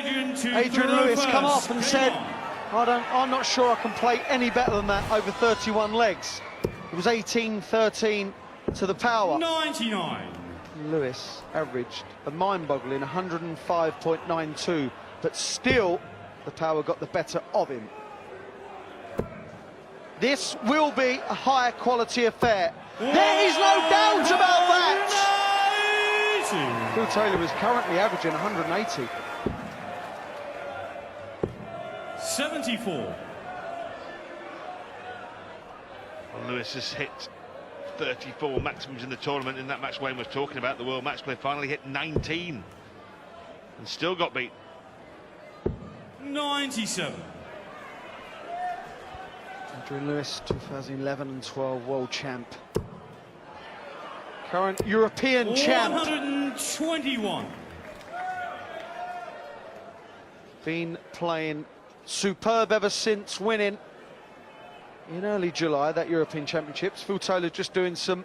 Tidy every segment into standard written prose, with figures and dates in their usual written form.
Adrian Lewis come off and said, I'm not sure I can play any better than that over 31 legs. It was 18-13 to the power. 99. Lewis averaged a mind-boggling 105.92, but still the power got the better of him. This will be a higher quality affair. There is no doubt about that. Phil Taylor is currently averaging 180. 74. Well, Lewis has hit 34 maximums in the tournament. In that match Wayne was talking about, the World Match Play, finally hit 19 and still got beat. 97. Adrian Lewis, 2011 and 12 world champ. Current European champ. 121. Been playing superb ever since winning in early July that European Championships. Phil Taylor just doing some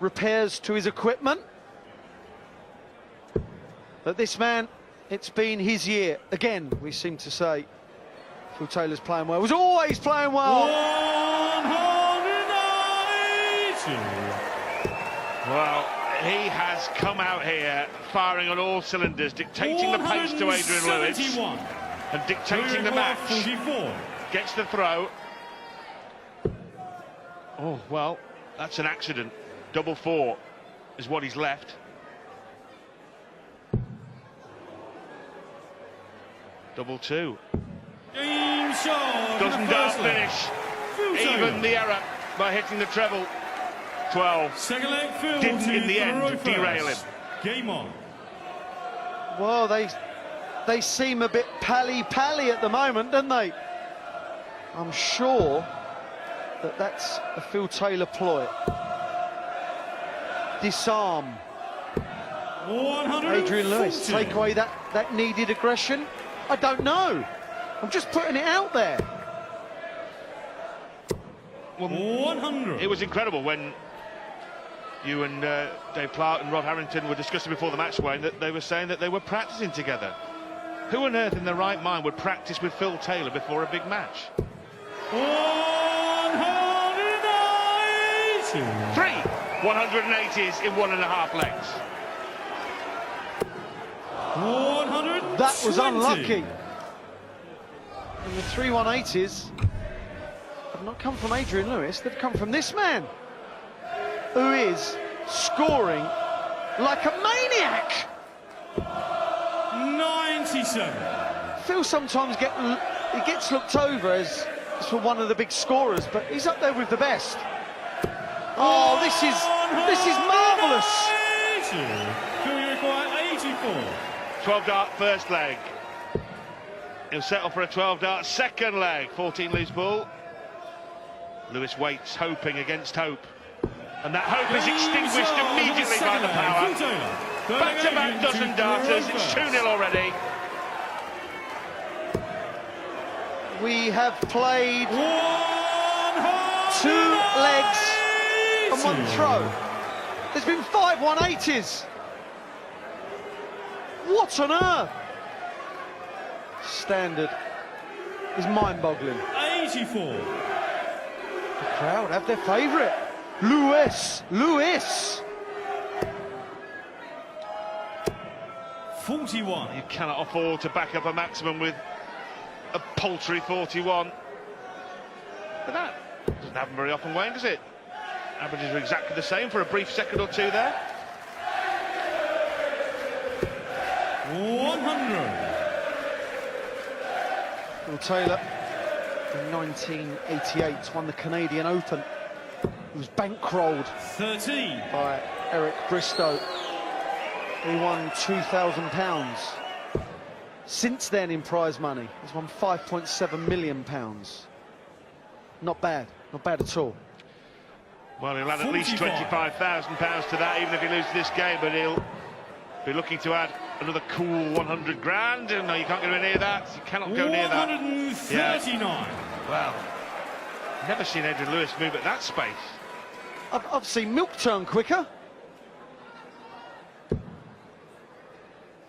repairs to his equipment. But this man, it's been his year. Again, we seem to say Phil Taylor's playing well. Was always playing well. 180. Well, he has come out here firing on all cylinders, dictating the pace to Adrian Lewis and dictating the match. 44. Gets the throw. Oh, well, that's an accident. Double four is what he's left. Double two. Doesn't finish. Even the error by hitting the treble. 12. Second leg, Phil didn't in the end derail him. Game on. Well, they seem a bit pally-pally at the moment, don't they? I'm sure that that's a Phil Taylor ploy. Disarm. Adrian Lewis, take away that needed aggression. I don't know. I'm just putting it out there. Well, 100. It was incredible when you and Dave Clark and Rob Harrington were discussing before the match, Wayne, that they were saying that they were practicing together. Who on earth in their right mind would practice with Phil Taylor before a big match? 180. 3 180s in 1.5 legs. 120. That was unlucky. And the 3 180s have not come from Adrian Lewis, they've come from this man, who is scoring like a maniac. 97. Phil sometimes gets looked over as for one of the big scorers, but he's up there with the best. Oh, this is marvellous. 84. 12-dart first leg. He'll settle for a 12-dart second leg. 14 loose ball. Lewis waits, hoping against hope. And that hope is extinguished immediately by the power. Back-to-back dozen darters. It's 2-0 already. We have played 2 legs and 1 throw. There's been 5 180s. What on earth? Standard is mind-boggling. 84. The crowd have their favourite. Lewis. 41. You cannot afford to back up a maximum with a paltry 41. But that doesn't happen very often, Wayne, does it? Averages are exactly the same for a brief second or two there. 100. Phil Taylor in 1988 won the Canadian Open. He was bankrolled 13 by Eric Bristow. He won £2,000. Since then, in prize money, he's won £5.7 million. Not bad at all. Well, he'll add at least £25,000 to that, even if he loses this game, but he'll be looking to add another cool 100 grand. No, you can't go near that. You cannot go near that. 139. Yeah. Well, never seen Adrian Lewis move at that space. I've seen milk turn quicker.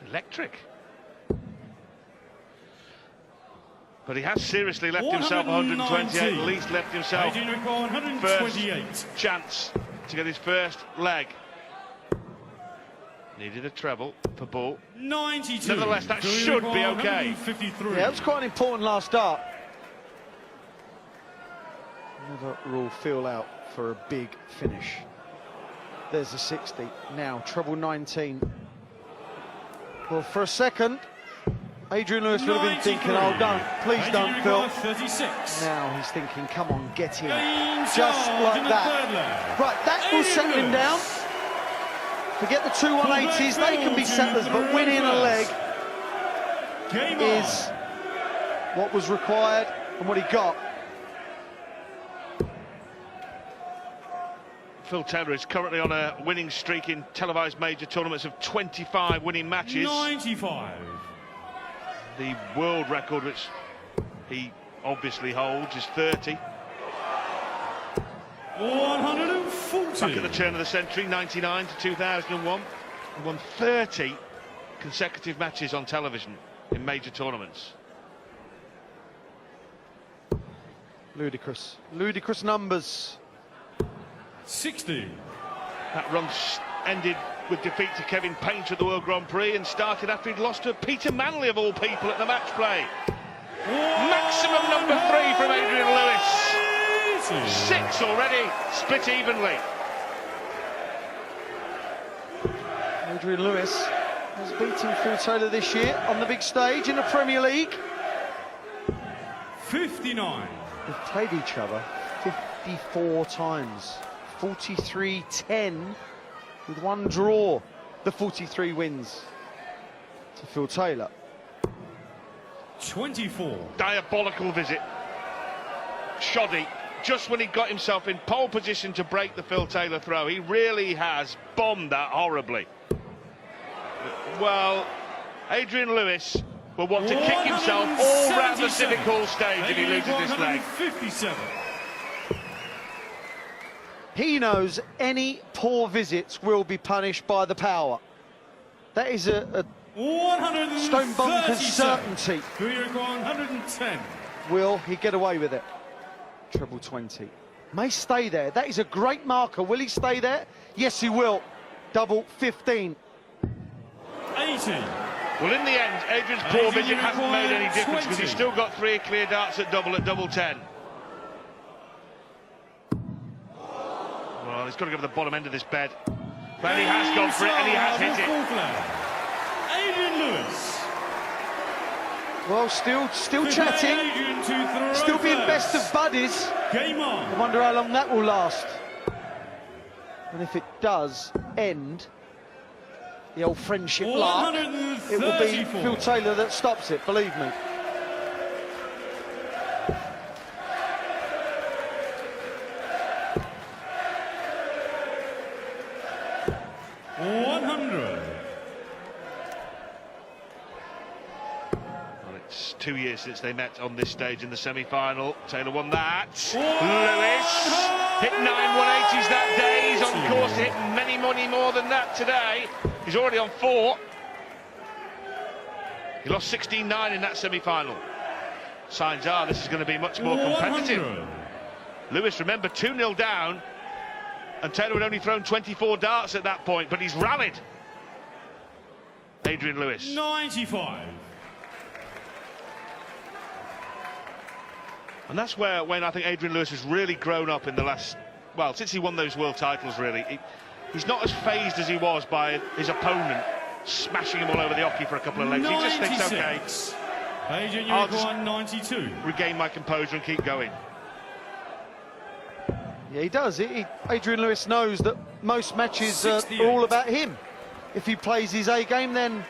Electric. But he has seriously left himself 128, at least left himself Adrian record 128. first chance to get his first leg. Needed a treble for Bull. 92. Nevertheless, that should be okay. 53. Yeah, it was quite an important last start. Never rule Phil out for a big finish. There's a 60. Now, treble 19. Well, for a second, Adrian Lewis would have been thinking, oh, don't, please don't, Phil. 36. Now he's thinking, come on, get in. Game Just charge like in the that. third leg. Right, that will settle him down. Forget the two 180s, they can be settlers, but winning a leg Game is what was required and what he got. Phil Taylor is currently on a winning streak in televised major tournaments of 25 winning matches. 95. The world record, which he obviously holds, is 30. 140. Back at the turn of the century, 99 to 2001. He won 30 consecutive matches on television in major tournaments. Ludicrous. Ludicrous numbers. 60. That run ended with defeat to Kevin Painter at the World Grand Prix and started after he'd lost to Peter Manley, of all people, at the match play. Maximum number 3 from Adrian Lewis. 6 already, split evenly. Adrian Lewis has beaten Phil Taylor this year on the big stage in the Premier League. 59. They've played each other 54 times. 43-10 with one draw. The 43 wins to Phil Taylor. 24. Diabolical visit. Shoddy. Just when he got himself in pole position to break the Phil Taylor throw, he really has bombed that horribly. Well, Adrian Lewis will want to kick himself all round the Civic Hall stage if he loses this leg. 57. He knows any poor visits will be punished by the power. That is a stone bunker certainty. 110. Will he get away with it? Treble 20. May stay there. That is a great marker. Will he stay there? Yes, he will. Double 15. 80. Well, in the end, Adrian's poor visit hasn't made any difference because he's still got 3 clear darts at double 10. Well, he's got to go to the bottom end of this bed. But he has gone for it and he has hit it. Adrian Lewis. Well, still chatting, still being best of buddies. Game on. I wonder how long that will last. And if it does end the old friendship lark, it will be Phil Taylor that stops it, believe me. It's 2 years since they met on this stage in the semi-final. Taylor won that. Lewis hit 9 180s that day. He's on course to hit many more than that today. He's already on 4. He lost 16-9 in that semi-final. Signs are this is going to be much more competitive. Lewis, remember, 2-0 down, and Taylor had only thrown 24 darts at that point, but he's rallied. Adrian Lewis. 95. And that's when I think Adrian Lewis has really grown up in the last, well, since he won those world titles, really. He's not as phased as he was by his opponent smashing him all over the hockey for a couple of legs. 96. He just thinks, OK, Adrian, I'll just 92. regain my composure and keep going. Yeah, he does. Adrian Lewis knows that most matches are all about him. If he plays his A game, then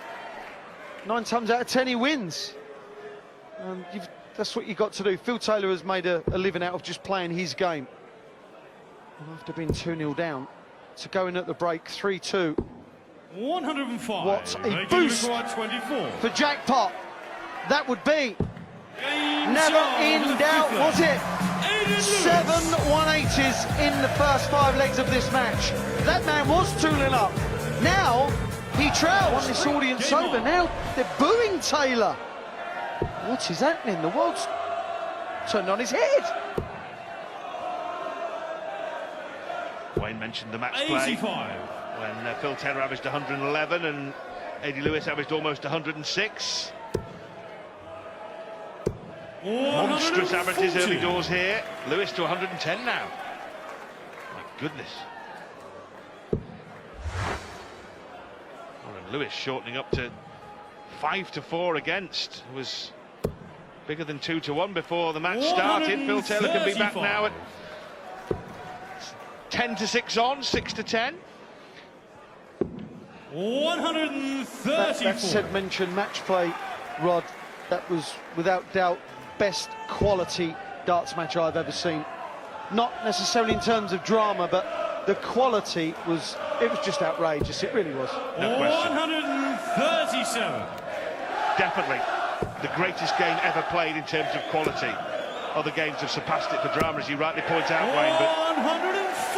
9 times out of 10 he wins. That's what you've got to do. Phil Taylor has made a living out of just playing his game. And after being 2-0 down, to go in at the break, 3-2. 105. What a boost for jackpot. That would be. Never in doubt, was it? 7 180s in the first 5 legs of this match. That man was tooling up. Now he trails. Won this audience over. Now they're booing Taylor. What is happening? The world's turned on his head. Wayne mentioned the match play 85. when Phil Taylor averaged 111 and Eddie Lewis averaged almost 106. Monstrous averages early doors here. Lewis to 110 now. My goodness. Well, and Lewis shortening up to 5-4 against. It was bigger than 2-1 before the match started. Phil Taylor can be back now at 10-6 on, 6-10. 134. That said mentioned match play, Rod. That was without doubt best quality darts match I've ever seen. Not necessarily in terms of drama, but the quality was just outrageous. It really was. No question. 137. Definitely the greatest game ever played in terms of quality. Other games have surpassed it for drama, as you rightly point out, Wayne, but for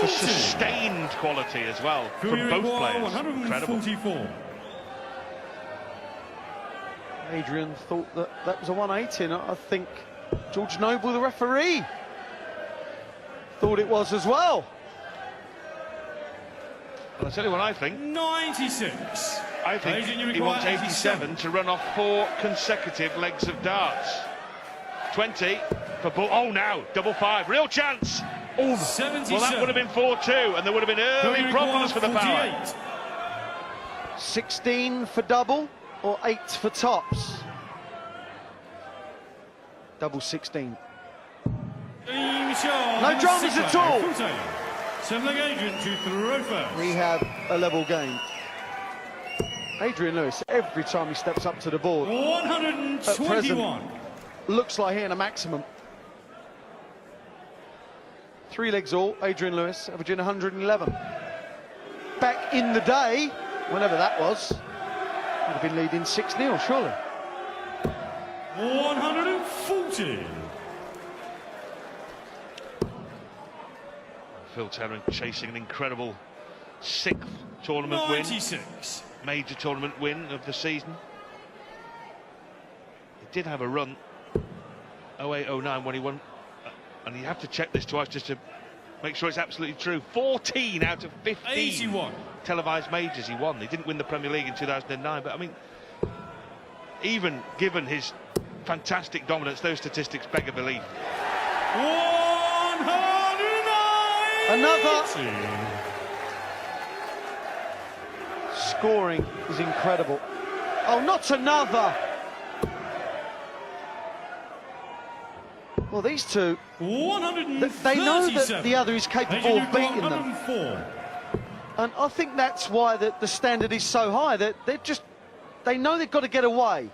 140. sustained quality as well from both players. Incredible. 144. Adrian thought that was a 180, and I think George Noble, the referee, thought it was as well. Well, I'll tell you what I think. 96. I think Adrian, you he require wants 87 to run off 4 consecutive legs of darts. 20 for Bull. Oh, now double 5, real chance. Oh, 77. well, that would have been 4-2, and there would have been early problems for the power. 16 for double or 8 for tops? Double 16. No dramas at all. Seven-leg Adrian to throw first. We have a level game. Adrian Lewis, every time he steps up to the board, 121. looks like hitting a maximum. 3 legs all, Adrian Lewis averaging 111. Back in the day, whenever that was, would have been leading 6-0, surely. 140. Phil Taylor chasing an incredible 6th tournament 96. win, major tournament win of the season. He did have a run 08-09 when he won, and you have to check this twice just to make sure it's absolutely true. 14 out of 15 81. televised majors he won. He didn't win the Premier League in 2009, but I mean, even given his fantastic dominance, those statistics beg a belief. 109. Another. Scoring is incredible. Oh, not another. Well, these two, they know that the other is capable of beating them. And I think that's why the standard is so high, that they know they've got to get away,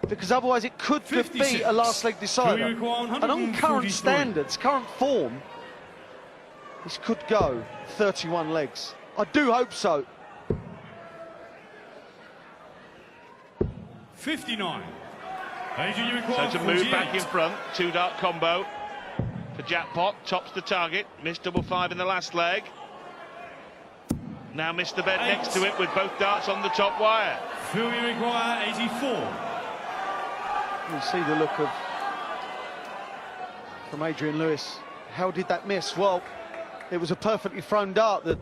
because otherwise it could be a last leg decider. And on current standards, current form, this could go 31 legs. I do hope so. 59. So to move back in front, 2-dart combo for Jackpot, tops the target, missed double 5 in the last leg. Now missed the bed next to it with both darts on the top wire. Phil, you require 84. You see the look from Adrian Lewis. How did that miss? Well, it was a perfectly thrown dart. The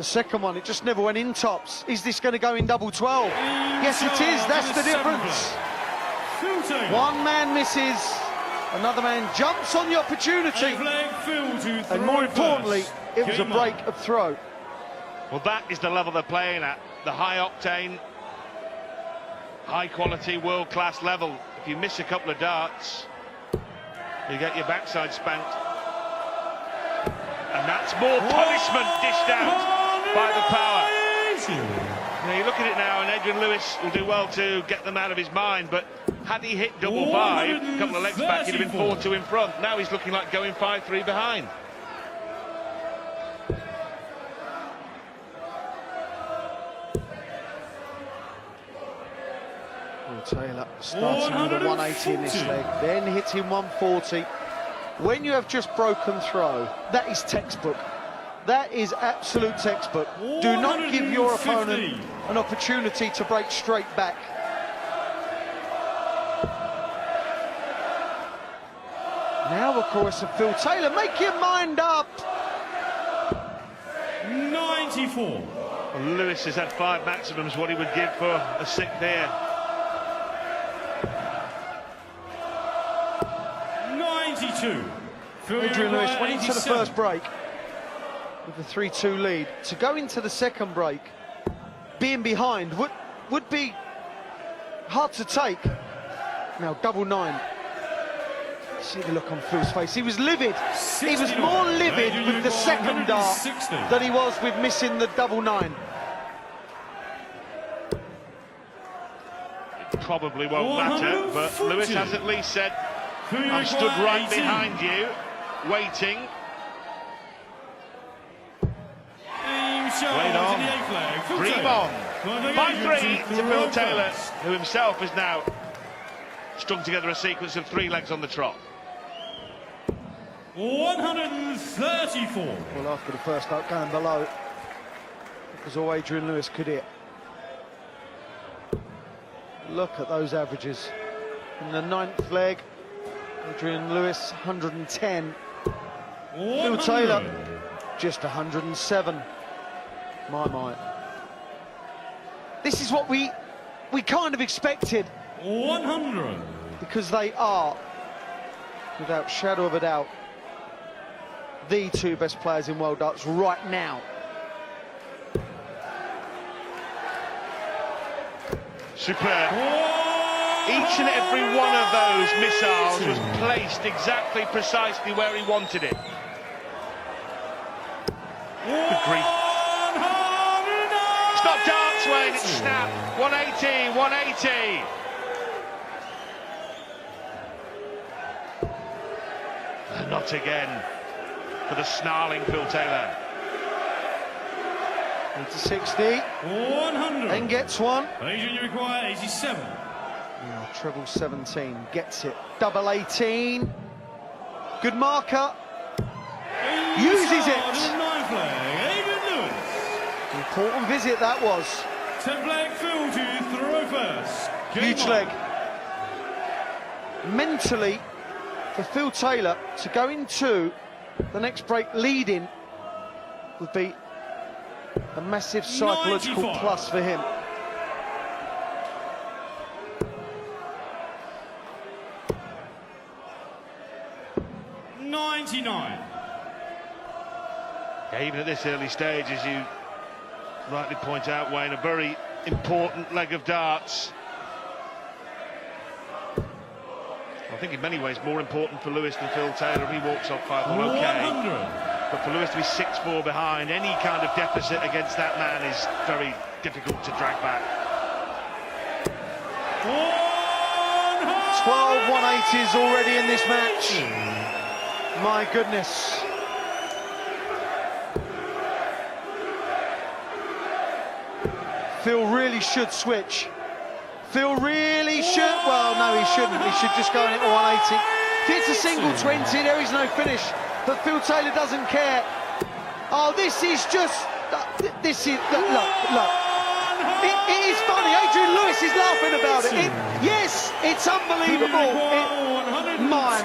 second one, it just never went in tops. Is this going to go in double 12? Yes, it is. That's the difference. One man misses, another man jumps on the opportunity, and more importantly, it was a break of throw. Well, that is the level they're playing at, the high octane, high quality, world-class level. If you miss a couple of darts, you get your backside spanked. And that's more punishment dished out by the power. You know, you look at it now, and Adrian Lewis will do well to get them out of his mind, but had he hit double 5, a couple of legs back, he'd have been 4-2 in front. Now he's looking like going 5-3 behind. Taylor starting with a 180 in this leg, then hitting 140. When you have just broken throw, that is textbook. That is absolute textbook. Do not give your opponent an opportunity to break straight back. workhorse of Phil Taylor. Make your mind up. 94. Well, Lewis has had 5 maximums, what he would give for a 6th here. 92. Adrian Lewis went into the first break with the 3-2 lead. To go into the second break being behind would be hard to take. Now double 9. See the look on Phil's face. He was livid. He was more livid with the second dart than he was with missing the double 9. Probably won't matter, but Lewis has at least said, I stood right behind you, waiting. Wait on. Dream on. By 3 to Phil Taylor, who himself has now strung together a sequence of 3 legs on the trot. 134. Well, after the first dart going below, it was all Adrian Lewis could hit. Look at those averages. In the 9th leg, Adrian Lewis 110. Phil Taylor just 107. My. This is what we kind of expected. 100. Because they are, without shadow of a doubt, the 2 best players in world darts right now. Superb. Each and every one of those missiles was placed exactly, precisely where he wanted it. Good grief. Stop darts, Wayne, it's snap. 180, 180. Not again for the snarling Phil Taylor. Into 60. 100. Then gets one. Adrian, you require 87. Now, treble 17, gets it. Double 18. Good marker. Uses it. 9th leg, Adrian Lewis. Important visit that was. 10th leg, Phil to throw first. Huge leg. Mentally, for Phil Taylor to go into the next break leading would be a massive psychological 95. plus for him. Yeah, even at this early stage, as you rightly point out, Wayne, a very important leg of darts. I think in many ways more important for Lewis than Phil Taylor. He walks off 5-1, okay. 100. But for Lewis to be 6-4 behind, any kind of deficit against that man is very difficult to drag back. 12 180s already in this match. My goodness. Phil really should switch. Phil really should. Well, no, he shouldn't. He should just go in at 180. If it's a single 20, there is no finish. But Phil Taylor doesn't care. Oh, this is just... This is... Look. It is funny. Adrian Lewis is laughing about it. Yes, it's unbelievable. My.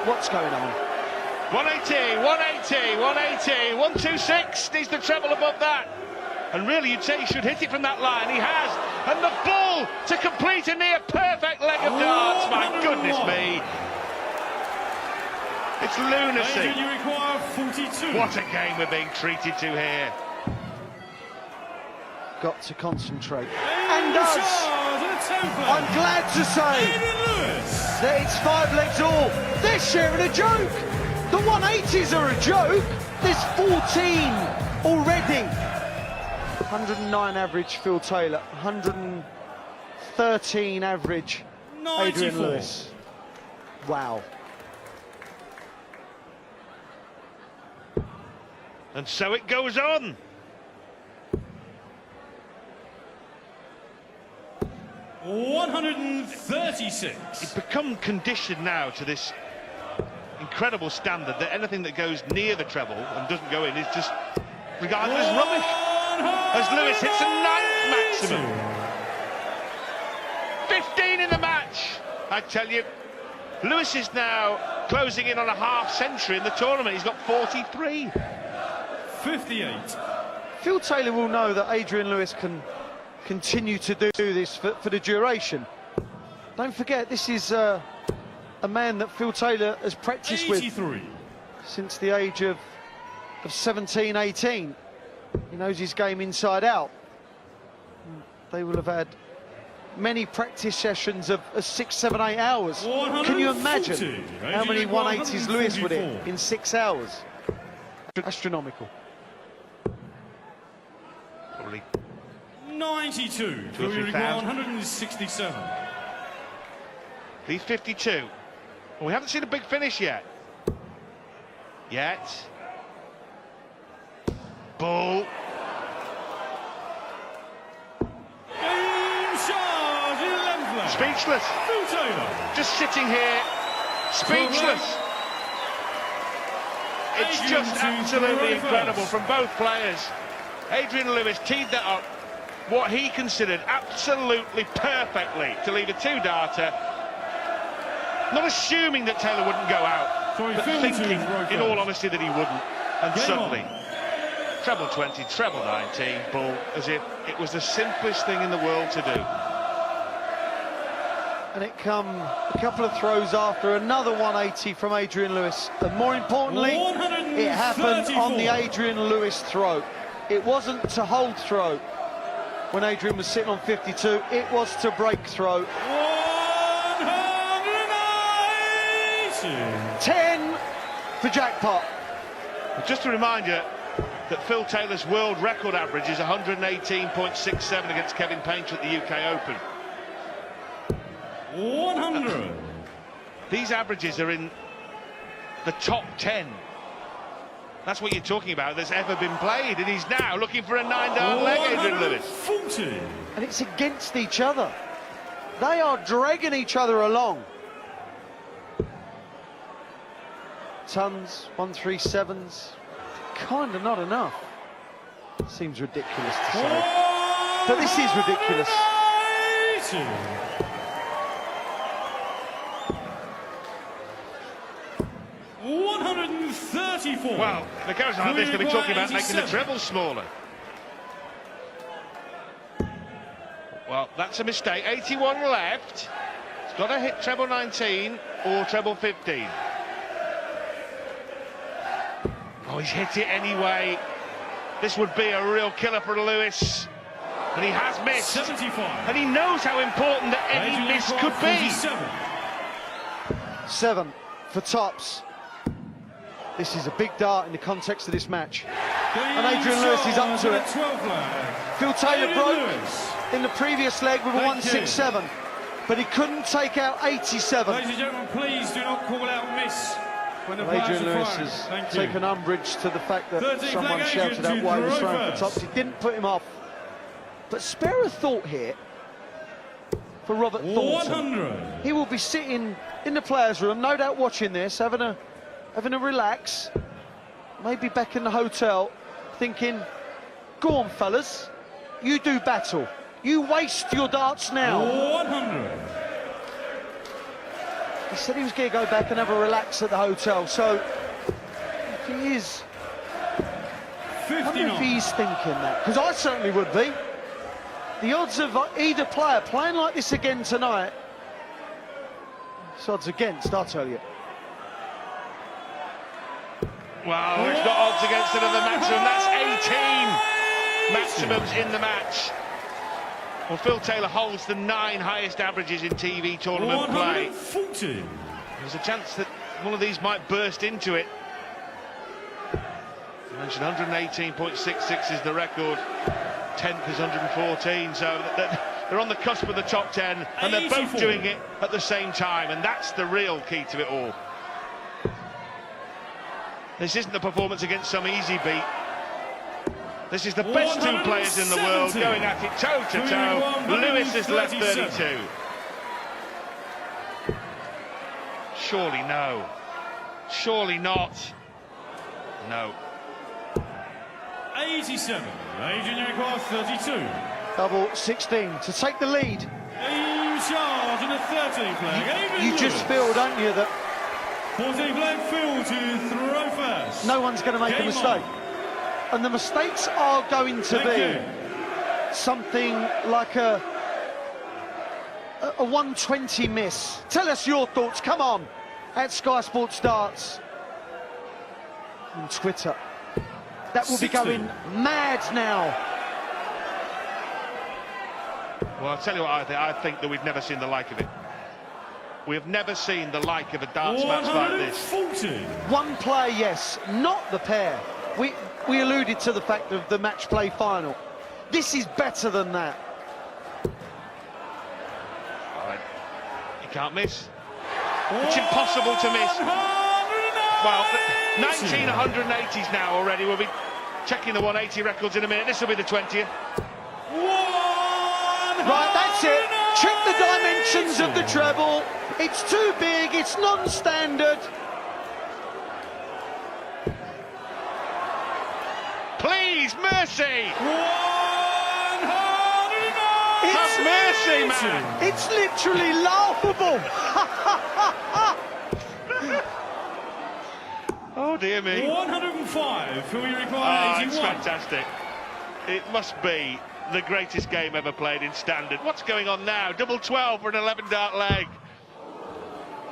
What's going on? 180, 180, 180, 126. Needs the treble above that. And really, you'd say he should hit it from that line. He has. And the ball to complete a near perfect leg of darts. My goodness me. It's lunacy. You require 42. What a game we're being treated to here. Got to concentrate. And does. I'm glad to say that it's 5 legs all. They're sharing a joke. The 180s are a joke. There's 14 already. 109 average Phil Taylor, 113 average Adrian Lewis. Wow. And so it goes on. $136. It's become conditioned now to this incredible standard that anything that goes near the treble and doesn't go in is just regarded as rubbish. As Lewis hits a 9th maximum. 15 in the match. I tell you, Lewis is now closing in on a half-century in the tournament. He's got 43. 58. Phil Taylor will know that Adrian Lewis can continue to do this for the duration. Don't forget, this is a man that Phil Taylor has practiced 83. with since the age of 17, 18. He knows his game inside out. They will have had many practice sessions of 6, 7, 8 hours. Can you imagine how many 180s Lewis would hit in 6 hours? Astronomical. Probably 92. 2 or 3,000. 167. He's 52. Well, we haven't seen a big finish yet. Ball. Game charge, relentless. Speechless. Phil Taylor. Just sitting here, speechless. It's Adrian just to absolutely throw incredible first. from both players. Adrian Lewis teed that up, what he considered absolutely perfectly to leave a two-darter. Not assuming that Taylor wouldn't go out, Sorry, but Phil thinking, to throw in first. all honesty, that he wouldn't. And Game suddenly, on. treble 20, treble 19, ball, as if it was the simplest thing in the world to do. And it come a couple of throws after another 180 from Adrian Lewis. And more importantly, it happened on the 134. Adrian Lewis throw. It wasn't to hold throw when Adrian was sitting on 52. It was to break throw. 180. 10 for jackpot. Just a reminder that Phil Taylor's world record average is 118.67 against Kevin Painter at the UK Open. 100. These averages are in the top 10. That's what you're talking about that's ever been played, and he's now looking for a 9-dart leg, Adrian Lewis. 40. And it's against each other. They are dragging each other along. Tons, 137s, kind of not enough. Seems ridiculous to say, but this is ridiculous. 134. Well, the goes like this, they'll be talking about making the 87. treble smaller. Well, that's a mistake. 81 left. It's got to hit treble 19 or treble 15. Oh, he's hit it anyway. This would be a real killer for Lewis. And he has missed. 75. And he knows how important that any Adrian miss could be. 47. 7 for tops. This is a big dart in the context of this match. And Adrian Lewis is up to it. 12 leg. Phil Taylor Adrian broke Lewis. in the previous leg with a Thank 167, but he couldn't take out 87. Ladies and gentlemen, please do not call out miss when the players Adrian are Lewis firing. has Thank you. taken umbrage to the fact that 13th someone leg, shouted Adrian out why he was to throwing for reverse. tops. He didn't put him off. But spare a thought here for Robert Thornton. 100. He will be sitting in the players' room, no doubt watching this, having a relax, maybe back in the hotel, thinking, go on, fellas, you do battle. You waste your darts now. 100. He said he was going to go back and have a relax at the hotel, so if he is, I wonder if 59. he's thinking that, because I certainly would be. The odds of either player playing like this again tonight, it's odds against, I'll tell you. Well, it's got odds against another maximum. That's 18 maximums in the match. Well, Phil Taylor holds the 9 highest averages in TV tournament play. 140. There's a chance that one of these might burst into it. I mentioned 118.66 is the record. 10th is 114, so they're on the cusp of the top 10, and they're both 84. doing it at the same time, and that's the real key to it all. This isn't the performance against some easy beat. This is the best 2 players in the world 170. going at it toe-to-toe. Lewis has left 32. Surely no. Surely not. No. 87. Adrian Lewis 32. Double 16 to take the lead. Game charge in the 13th leg. Adrian You just Lewis. feel, don't you, that 14th leg, Phil to throw first. No one's going to make a Game mistake. on. And the mistakes are going to Thank be you. something like a 120 miss. Tell us your thoughts, come on, at Sky Sports Darts on Twitter. That will 60. be going mad now. Well, I'll tell you what I think that we've never seen the like of it. We have never seen the like of a darts match like this. 140. One player, yes, not the pair. We alluded to the fact of the match play final. This is better than that. All right. You can't miss. It's impossible to miss. Well, 19 180s now already. We'll be checking the 180 records in a minute. This will be the 20th. Right, that's it. Check the dimensions of the treble. It's too big, it's non-standard. Please, mercy! It's Have mercy, man! It's literally laughable. Oh, dear me. 105, who we require Ah, 81. it's fantastic. It must be the greatest game ever played in standard. What's going on now? Double 12 for an 11 dart leg.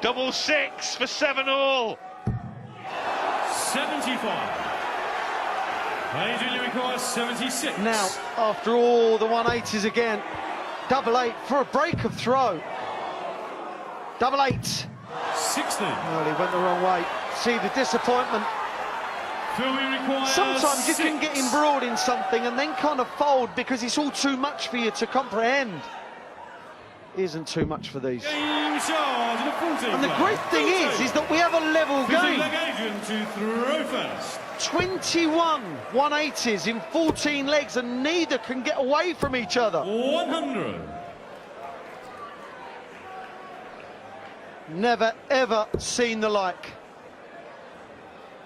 Double 6 for 7-all. 75. Adrian requires 76. Now, after all the 180s again, double 8 for a break of throw. Double 8. 60. Well, he went the wrong way. See the disappointment. Phil, we require Sometimes you 6. can get embroiled in something and then kind of fold because it's all too much for you to comprehend. Isn't too much for these. Game charge, the 14th And the leg. great thing is that we have a level 15th game. leg, Adrian to throw first. 21 180s in 14 legs and neither can get away from each other. 100. Never ever seen the like.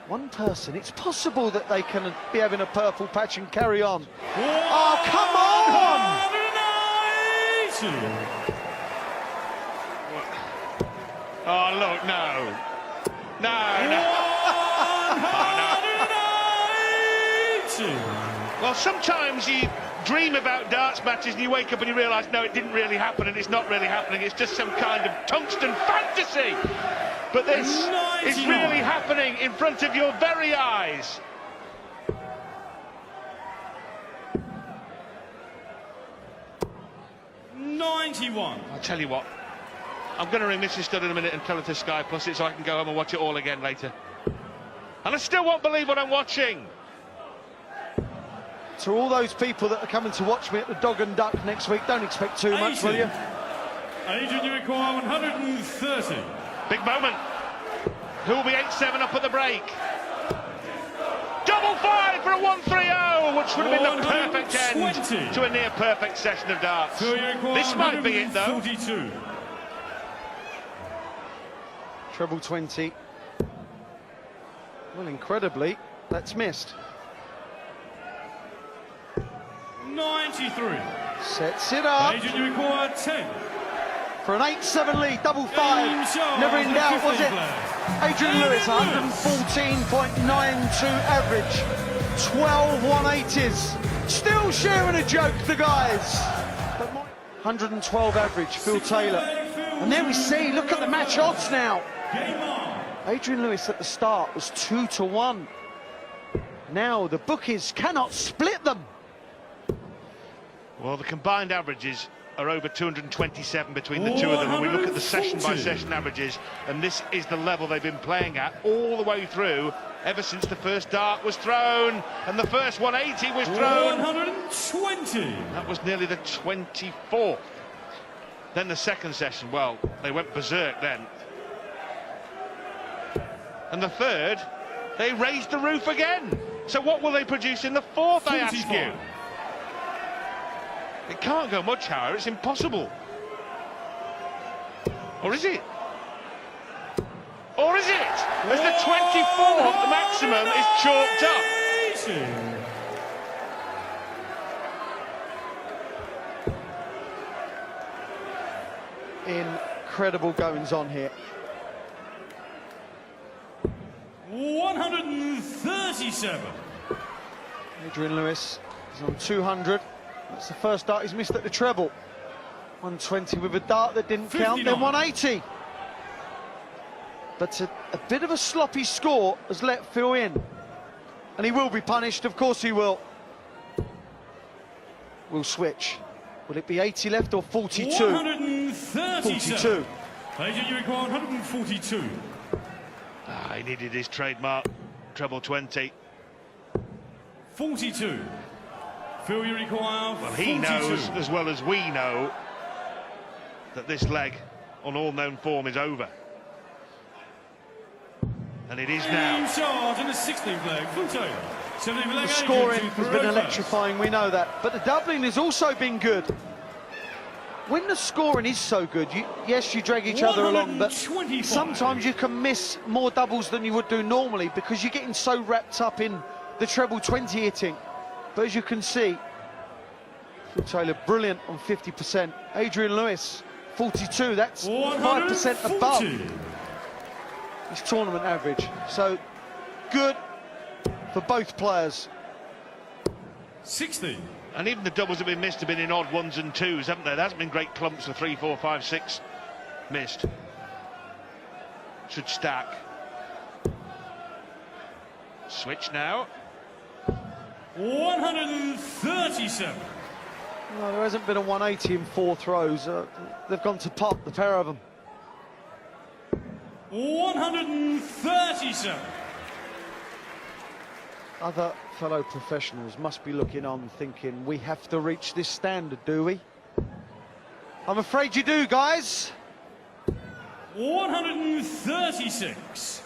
One person, it's possible that they can be having a purple patch and carry on. Oh, come on! 180. Oh, look, no. No. 180. Well, sometimes you dream about darts matches and you wake up and you realise, no, it didn't really happen and it's not really happening. It's just some kind of tungsten fantasy. But this is 99. really happening in front of your very eyes. I'll tell you what, I'm going to ring Mrs. Studd in a minute and tell her to Sky Plus it so I can go home and watch it all again later. And I still won't believe what I'm watching. To all those people that are coming to watch me at the Dog and Duck next week, don't expect too much, will you? Adrian, you require 130. Big moment. Who will be 8-7 up at the break? Double 5 for a 130, which would have been the perfect end to a near perfect session of darts. This might be it, though. 42. Treble 20. Well, incredibly, that's missed. 93. Sets it up. Adrian, you require 10. For an 8-7 lead, double 5. Never in doubt, was it? Adrian Lewis, 114.92 average. 12 180s. Still sharing a joke, the guys. 112 average, Phil Taylor. And there we see, look at the match odds now. Adrian Lewis at the start was 2-1. Now the bookies cannot split them. Well, the combined averages are over 227 between the two of them, and we look at the session-by-session averages, and this is the level they've been playing at all the way through, ever since the first dart was thrown, and the first 180 was thrown. 120. That was nearly the 24th. Then the second session, well, they went berserk then. And the third, they raised the roof again. So what will they produce in the fourth, I ask you? It can't go much higher, it's impossible. Or is it? Or is it? As the 24th maximum is chalked up. Incredible goings on here. 137. Adrian Lewis is on 200. That's the first dart he's missed at the treble. 120 with a dart that didn't 59. count, then 180. But a bit of a sloppy score has let Phil in. And he will be punished, of course he will. We'll switch. Will it be 80 left or 42? 132. Adrian, you require 142. He needed his trademark treble 20. 42. Phil, you require 42. Well, he knows as well as we know that this leg on all known form is over. And it is now. In charge in the 16th leg, Phil Taylor. 17th leg, The scoring Adrian, has been electrifying, we know that. But the doubling has also been good. When the scoring is so good, yes, you drag each other along, but sometimes you can miss more doubles than you would do normally because you're getting so wrapped up in the treble 20 hitting. But as you can see, Phil Taylor brilliant on 50%. Adrian Lewis, 42, that's 5% above his tournament average. So good for both players. 60. And even the doubles that have been missed have been in odd ones and twos, haven't there? There hasn't been great clumps of 3, 4, 5, 6 missed. Should stack. Switch now. 137. No, there hasn't been a 180 in 4 throws. They've gone to pot, the pair of them. 137. Other fellow professionals must be looking on thinking, we have to reach this standard, do we? I'm afraid you do, guys. 136.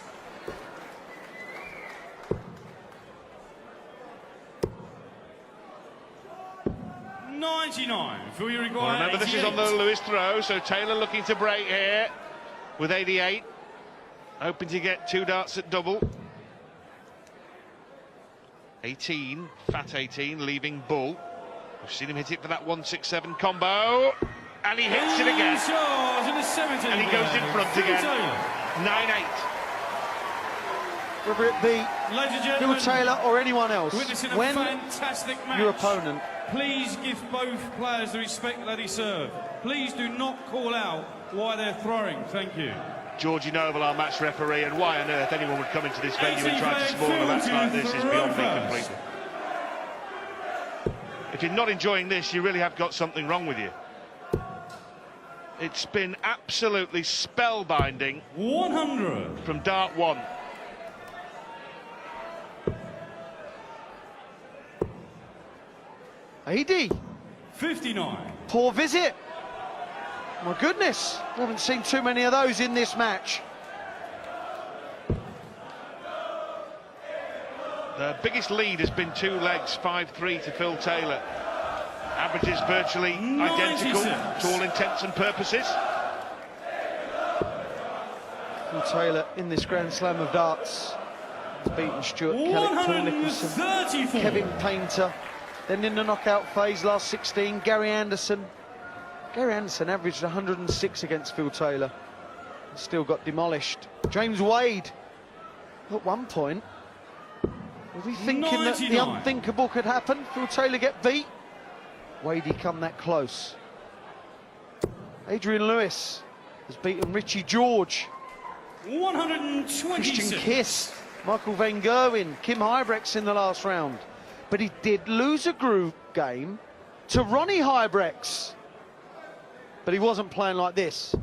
Phil, you require Remember, this is on the Lewis throw, so Taylor looking to break here with 88. Hoping to get 2 darts at double. 18, fat 18, leaving Bull. We've seen him hit it for that 167 combo. And he hits it again. And he goes in front again. 9-8. Whether it be Phil Taylor or anyone else, when your opponent... Please give both players the respect that he served. Please do not call out why they're throwing. Thank you. Georgie Noble, our match referee, and why on earth anyone would come into this venue and try to spoil a match like this is beyond me completely. If you're not enjoying this, you really have got something wrong with you. It's been absolutely spellbinding. 100 from dart 1. AD. 59. Poor visit. My goodness, we haven't seen too many of those in this match. The biggest lead has been 2 legs, 5-3 to Phil Taylor. Averages virtually identical to all intents and purposes. Phil Taylor in this Grand Slam of darts has beaten Stuart Kellett, Paul Nicholson, Kevin Painter. Then in the knockout phase, last 16, Gary Anderson. Gary Anderson averaged 106 against Phil Taylor. Still got demolished. James Wade, at one point, were we thinking that the unthinkable could happen? Phil Taylor get beat? Wadey come that close. Adrian Lewis has beaten Richie George. 126. Christian Kiss, Michael Van Gerwen, Kim Huybrechts in the last round. But he did lose a group game to Ronnie Huybrechts. But he wasn't playing like this.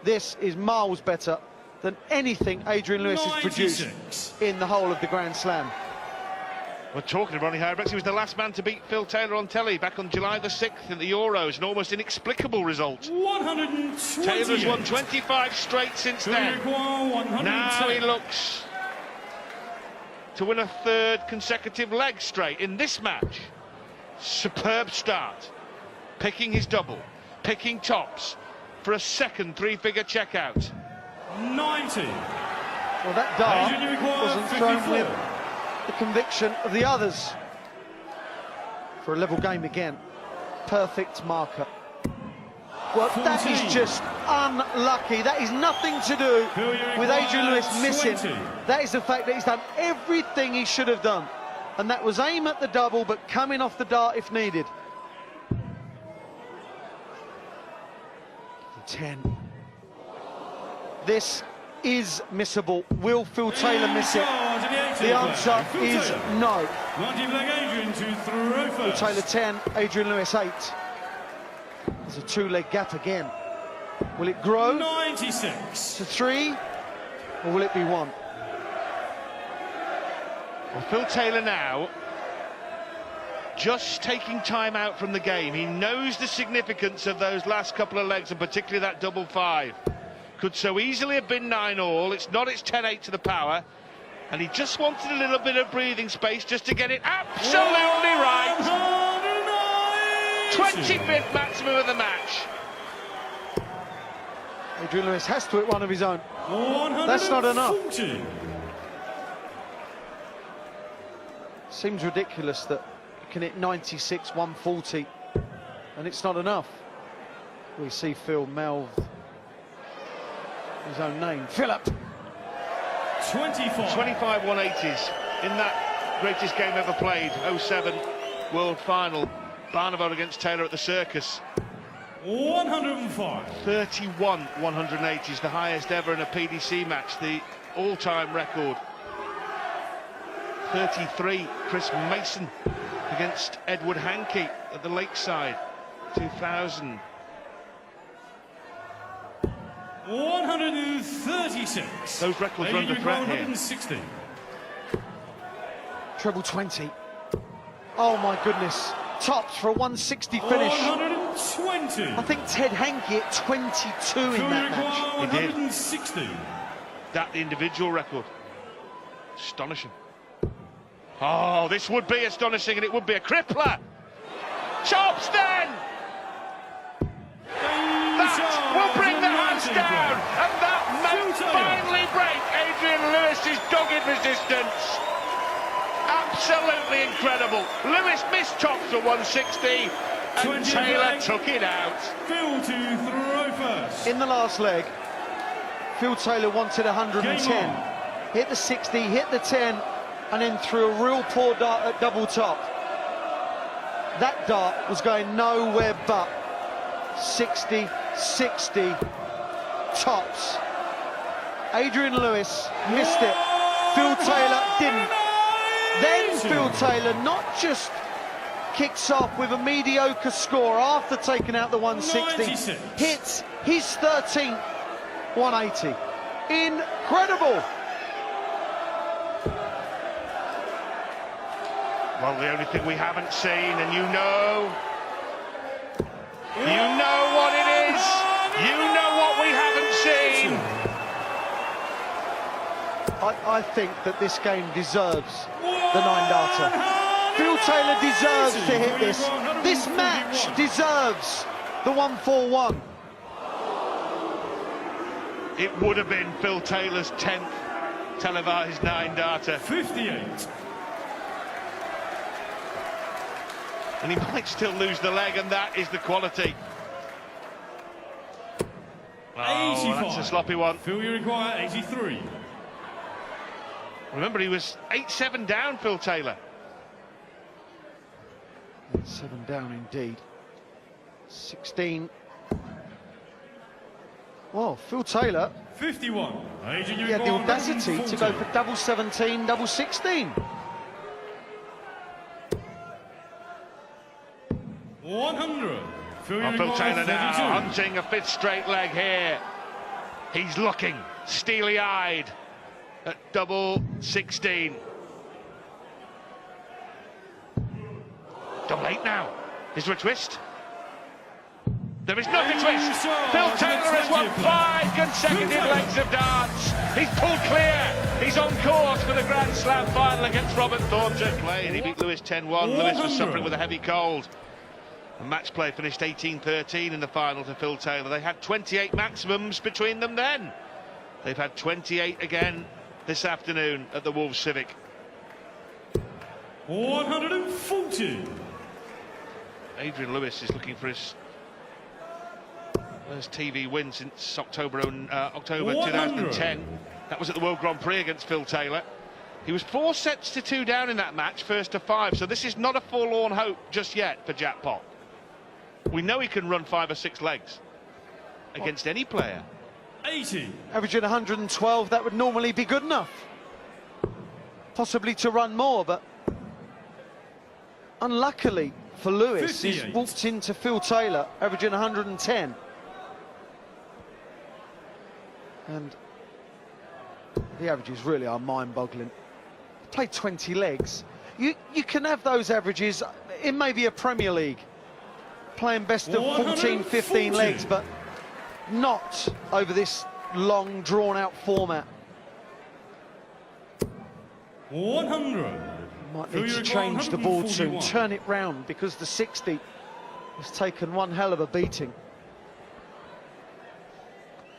This is miles better than anything Adrian Lewis has produced in the whole of the Grand Slam. We're talking of Ronnie Huybrechts. He was the last man to beat Phil Taylor on telly back on July the 6th in the Euros, an almost inexplicable result. 120. Taylor's won 25 straight since then. Now he looks to win a 3rd consecutive leg straight in this match. Superb start, picking his double, picking tops for a 2nd 3-figure checkout. 90. Well, that dart wasn't thrown with the conviction of the others. For a level game again, perfect marker. Well, that is just unlucky. That is nothing to do with Adrian Lewis missing. That is the fact that he's done everything he should have done. And that was aim at the double, but coming off the dart if needed. 10. This is missable. Will Phil Taylor miss it? The answer is no. Phil Taylor 10, Adrian Lewis 8. There's a two-leg gap again. Will it grow 96 to 3, or will it be 1? Well, Phil Taylor now just taking time out from the game. He knows the significance of those last couple of legs, and particularly that double 5. Could so easily have been 9-all. It's not, it's 10-8 to the power. And he just wanted a little bit of breathing space just to get it absolutely right. 25th maximum of the match. Adrian Lewis has to hit one of his own. That's not enough. Seems ridiculous that you can hit 96, 140, and it's not enough. We see Phil mouth his own name. Philip. 25 180s in that greatest game ever played, 07 World Final. Barneveld against Taylor at the Circus. 105. 31 180s, the highest ever in a PDC match, the all-time record. 33 Chris Mason against Edward Hankey at the Lakeside, 2000. 136. Those records are under threat here. 160. Treble 20. Oh my goodness. Tops for a 160 finish. 120. I think Ted Hankey at 22 in that match. He did. 160. That the individual record. Astonishing. Oh, this would be astonishing, and it would be a crippler. Chops then! That will bring the hands down, and that may finally break Adrian Lewis's dogged resistance. Absolutely incredible. Lewis missed chops for 160, and Taylor took it out. Phil to throw first. In the last leg, Phil Taylor wanted 110. Hit the 60, hit the 10, and then threw a real poor dart at double top. That dart was going nowhere but 60, 60 tops. Adrian Lewis missed it. Phil Taylor didn't. Then Phil Taylor not just kicks off with a mediocre score after taking out the 160, 96. hits his 13th 180. Incredible. Well, the only thing we haven't seen, and you know what it is. You know what we haven't seen. I think that this game deserves the 9-darter. Phil Taylor deserves to hit this. This match deserves the 141. It would have been Phil Taylor's 10th televised 9-darter. 58. And he might still lose the leg, and that is the quality. Oh, 85. that's a sloppy one. Phil, you require 83. Remember, he was 8-7 down, Phil Taylor. 7 down indeed. 16. Well, Phil Taylor, 51. Adrian, you he had the require audacity to go 140. for double 17, double 16. 100. Phil, you Phil require Taylor now 32. hunting a 5th straight leg here. He's looking steely-eyed at double 16. Double 8 now. Is there a twist? There is not a twist. Phil Taylor has won 5 consecutive legs of darts. He's pulled clear. He's on course for the Grand Slam final against Robert Thornton. Play, and he beat Lewis 10-1. Lewis was suffering with a heavy cold. And match play finished 18-13 in the final to Phil Taylor. They had 28 maximums between them then. They've had 28 again this afternoon at the Wolves Civic. 140. Adrian Lewis is looking for his First TV win since October 2010. That was at the World Grand Prix against Phil Taylor. He was 4 sets to 2 down in that match, first to 5. So this is not a forlorn hope just yet for Jack Pop. We know he can run 5 or 6 legs against any player. 80. Averaging 112, that would normally be good enough. Possibly to run more, but unluckily for Lewis, 58. he's walked into Phil Taylor, averaging 110. And the averages really are mind-boggling. Played 20 legs. You can have those averages in maybe a Premier League, playing best of 14, 15 legs, but not over this long, drawn-out format. 100. Might need to change the board soon, turn it round, because the 60 has taken one hell of a beating.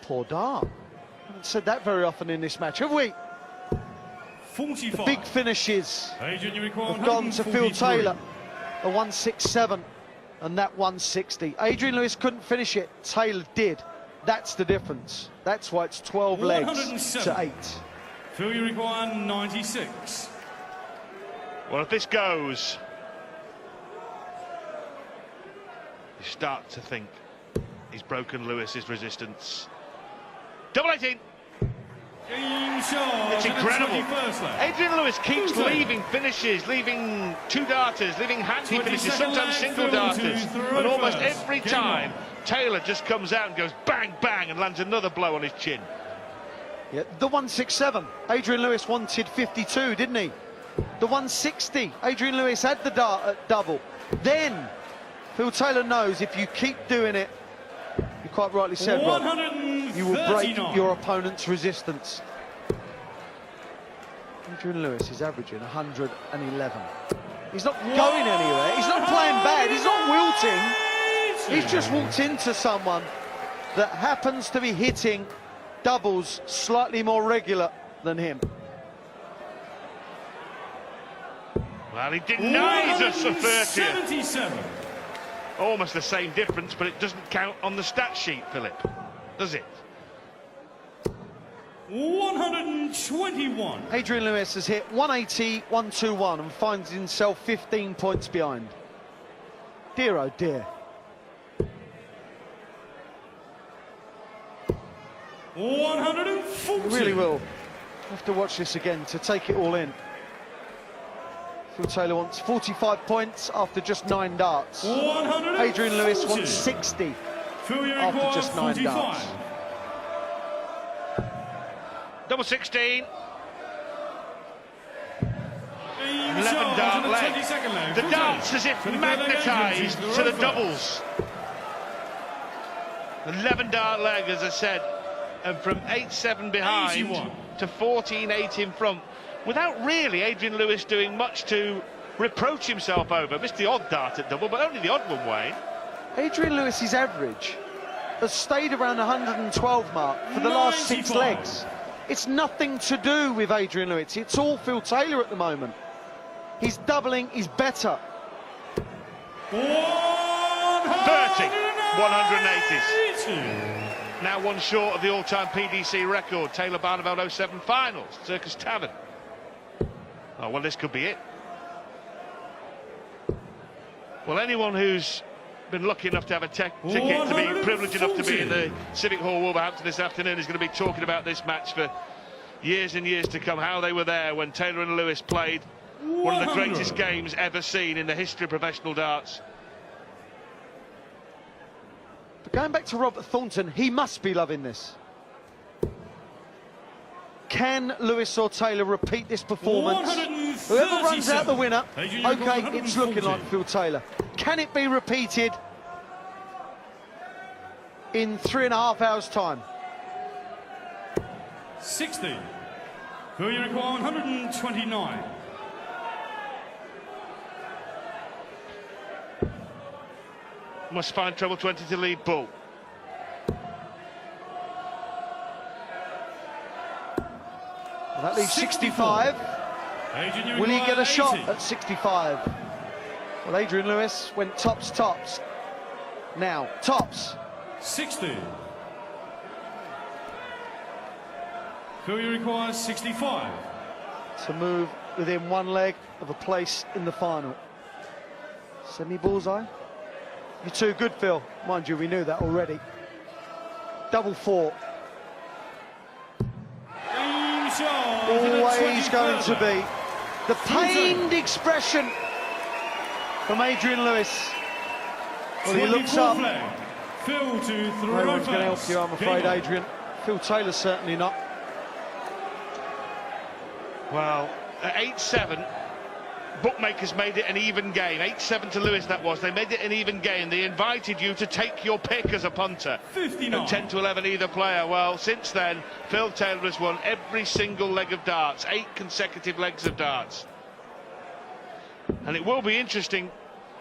Poor dart. Haven't said that very often in this match, have we? 45. The big finishes Adrian, you require have gone to Phil 143. Taylor. A 167 and that 160. Adrian Lewis couldn't finish it, Taylor did. That's the difference. That's why it's 12 legs 107. to 8. Phil, you require 96. Well, if this goes, you start to think he's broken Lewis's resistance. Double 18. It's incredible. Adrian Lewis keeps leaving finishes, leaving 2 darters, leaving handy finishes, sometimes single darters. And almost every time, Taylor just comes out and goes bang, bang, and lands another blow on his chin. Yeah, the 167, Adrian Lewis wanted 52, didn't he? The 160, Adrian Lewis had the dart at double. Then, Phil Taylor knows if you keep doing it, you quite rightly said, Rob, you will break your opponent's resistance. Adrian Lewis is averaging 111. He's not going anywhere, he's not playing bad, he's not wilting. He's just walked into someone that happens to be hitting doubles slightly more regular than him. Well, he denies us the 30th. 77. Almost the same difference, but it doesn't count on the stat sheet, Philip, does it? 121. Adrian Lewis has hit 180, 121 and finds himself 15 points behind. Dear oh dear. 140. You really will have to watch this again to take it all in. Phil Taylor wants 45 points after just 9 darts. Adrian Lewis wants 60 after just 9 darts. Double 16. 11 dart leg. The darts as if magnetised to the doubles. 11 dart leg, as I said, and from 8-7 behind 81. to 14-8 in front, without really Adrian Lewis doing much to reproach himself over. Missed the odd dart at double, but only the odd one, Wayne. Adrian Lewis's average has stayed around the 112 mark for the last 6 legs. It's nothing to do with Adrian Lewis, it's all Phil Taylor at the moment. He's doubling, he's better. 30, 180s. Now one short of the all-time PDC record, Taylor Barneveld 07 finals, Circus Tavern. Oh, well, this could be it. Well, anyone who's been lucky enough to have a ticket, to be privileged enough to be in the Civic Hall Wolverhampton this afternoon, is going to be talking about this match for years and years to come, how they were there when Taylor and Lewis played one of the greatest games ever seen in the history of professional darts. But going back to Robert Thornton, he must be loving this. Can Lewis or Taylor repeat this performance? Whoever runs out the winner, okay, it's looking like Phil Taylor. Can it be repeated in 3.5 hours' time? 60. Phil, you require 129. Must find treble 20 to lead Bull. Well, that leaves 65. Will he get a shot at 65? Well, Adrian Lewis went tops. Now, tops. 60. Phil, you require 65. To move within one leg of a place in the final. Semi-bullseye. You're too good, Phil. Mind you, we knew that already. Double four. Always going to be the pained expression from Adrian Lewis. Well, he looks up. Phil to No one's going to help you, I'm afraid, Adrian. Phil Taylor certainly not. Well, at 8-7, bookmakers made it an even game. 8-7 to Lewis, that was. They made it an even game. They invited you to take your pick as a punter. 59. At 10 to 11 either player. Well, since then, Phil Taylor has won every single leg of darts. 8 consecutive legs of darts. And it will be interesting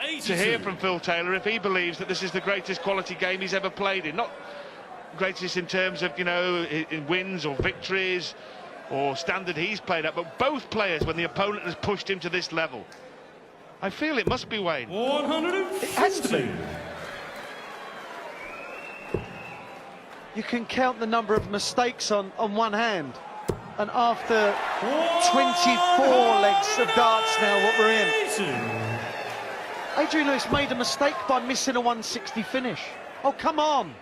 82. to hear from Phil Taylor if he believes that this is the greatest quality game he's ever played in. Not greatest in terms of, you know, in wins or victories or standard he's played at, but both players when the opponent has pushed him to this level. I feel it must be Wayne. 150. It has to be. You can count the number of mistakes on one hand. And after 24 legs of darts now, what we're in. Adrian Lewis made a mistake by missing a 160 finish. Oh, come on.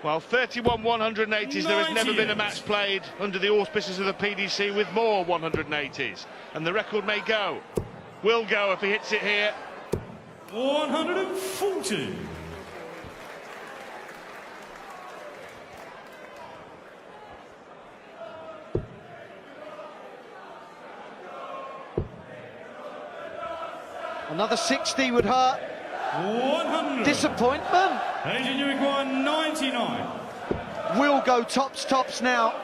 Well, 31 180s. There has never been a match played under the auspices of the PDC with more 180s. And the record may go. Will go if he hits it here. 140. Another 60 would hurt. 100. Disappointment. Adrian, you require 99. Will go tops now.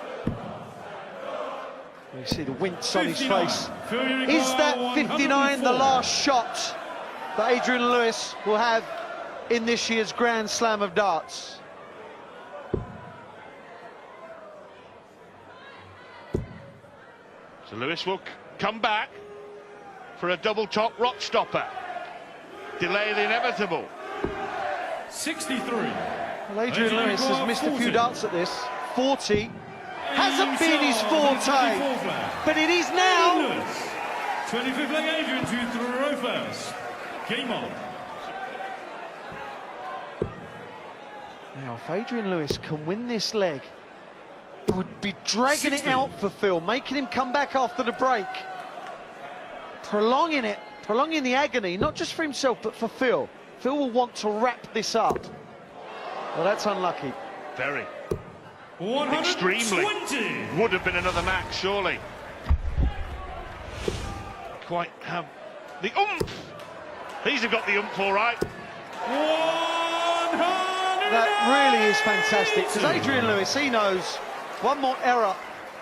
You see the wince on his 59. face. Phil, you require Is that 59 the 104? last shot that Adrian Lewis will have in this year's Grand Slam of darts? So Lewis will come back for a double top rock stopper. Delay the inevitable. 63. Well, Adrian Lewis has missed a few 40. darts at this. 40 hasn't been his forte, but it is now. Lewis. 25th leg, Adrian to throw first. Game on. Now, if Adrian Lewis can win this leg, it would be dragging 60. it out for Phil, making him come back after the break. Prolonging it, prolonging the agony, not just for himself, but for Phil. Phil will want to wrap this up. Well, that's unlucky. Very. 120. Extremely. Would have been another match, surely. Quite have the oomph. These have got the oomph, all right. 100. That really is fantastic, because Adrian Lewis, he knows one more error,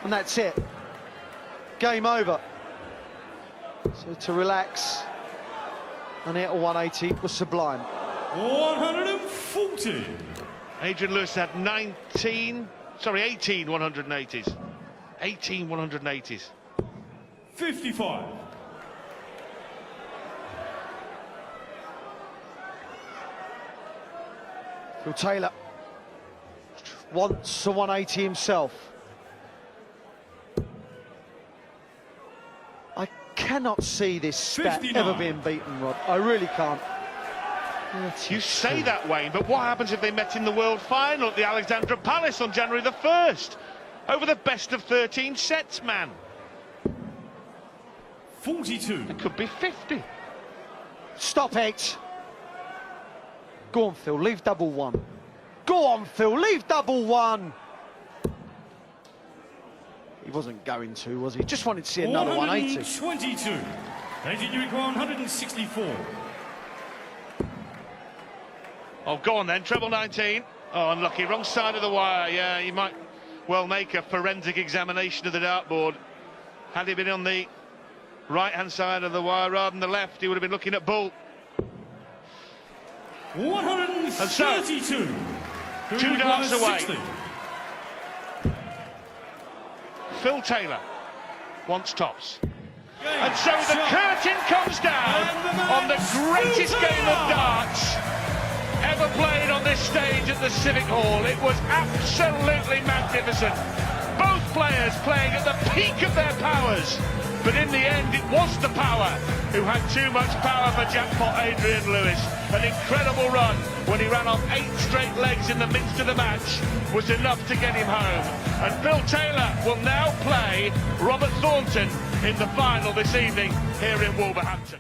and that's it. Game over. So to relax and hit a 180 was sublime. 140. Adrian Lewis had 18 180s. 18 180s. 55. Phil Taylor wants a 180 himself. I cannot see this stat 59. ever being beaten, Rod. I really can't. You say that, Wayne, but what happens if they met in the World Final at the Alexandra Palace on January the 1st? Over the best of 13 sets, man. 42. It could be 50. Stop it. Go on, Phil, leave double one. Go on, Phil, leave double one. He wasn't going to, was he? Just wanted to see another 180. 122. Adrian, you require 164. Oh, go on then, treble 19. Oh, unlucky, wrong side of the wire. Yeah, you might well make a forensic examination of the dartboard. Had he been on the right-hand side of the wire rather than the left, he would have been looking at bull. 132. 2 darts away. 60. Phil Taylor wants tops. And so the curtain comes down on the greatest game of darts ever played on this stage at the Civic Hall. It was absolutely magnificent. Both players playing at the peak of their powers. But in the end, it was the power who had too much power for jackpot Adrian Lewis. An incredible run when he ran off 8 straight legs in the midst of the match was enough to get him home. And Bill Taylor will now play Robert Thornton in the final this evening here in Wolverhampton.